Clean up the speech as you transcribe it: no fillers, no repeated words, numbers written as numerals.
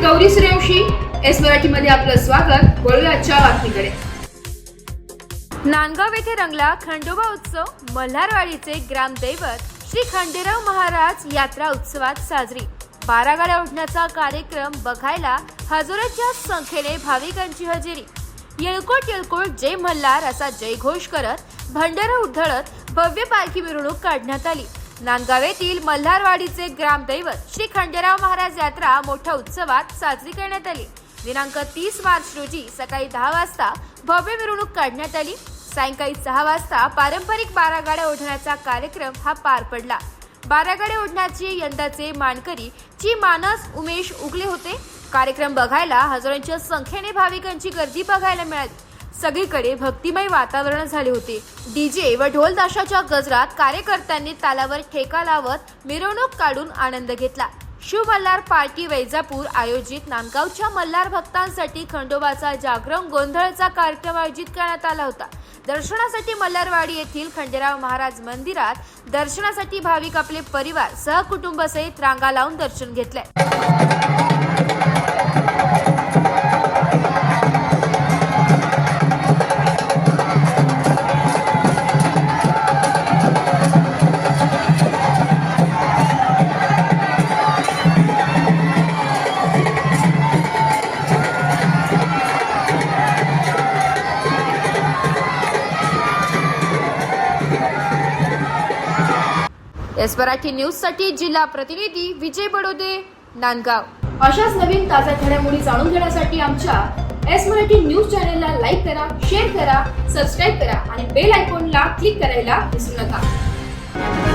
Gauri Suryavanshi. S Marathi मध्ये आपलं स्वागत. वळूया आजच्या बातमीकडे. नांदगाव येथे रंगला खंडोबा उत्सव. मल्हारवाडीचे ग्रामदैवत श्री खंडेराव महाराज यात्रा उत्सवात साजरी. 12 गाड्या ओढण्याचा कार्यक्रम बघायला हजारोच्या संख्येने भाविकांची हजेरी. येळकोट येळकोट जय मल्हार असा जयघोष करत भंडारा उधळत भव्य पालखी मिरवणूक काढण्यात आली. नांदगाव येथील मल्हारवाडीचे ग्रामदैवत श्री खंडेराव महाराज यात्रा मोठ्या उत्सवात साजरी करण्यात आली. दिनांक 30 मार्च रोजी सकाळी 10 वाजता भव्य मिरवणूक काढण्यात आली. सायंकाळी 6 वाजता पारंपरिक 12 गाड्या ओढण्याचा कार्यक्रम हा पार पडला. 12 गाड्या ओढण्याचे यंदाचे मानकरी ची मानस उमेश उगले होते. कार्यक्रम बघायला हजारोंच्या संख्येने भाविकांची गर्दी बघायला मिळाली. सगळीकडे भक्तिमय वातावरण झाले होते. डीजे व ढोल ताशाच्या गजरात कार्यकर्त्यांनी तालावर ठेका लावत मिरवणूक काढून आनंद घेतला. शिव मल्हार पार्टी वैजापूर आयोजित नांदगावच्या मल्हार भक्तांसाठी खंडोबाचा जागरण गोंधळचा कार्यक्रम आयोजित करण्यात आला होता. दर्शनासाठी मल्हारवाडी येथील खंडेराव महाराज मंदिरात दर्शनासाठी भाविक आपले परिवार सहकुटुंब सहित रांगा लावून दर्शन घेतले. एस मराठी न्यूज साठी जिल्हा प्रतिनिधी विजय बडोदे, नांदगाव. अशाच नवीन ताज्या घडामोडी जाणून घेण्यासाठी आमच्या एस मराठी न्यूज चॅनलला लाईक करा, शेअर करा, सबस्क्राईब करा आणि बेल आयकॉनला क्लिक करायला विसरू नका.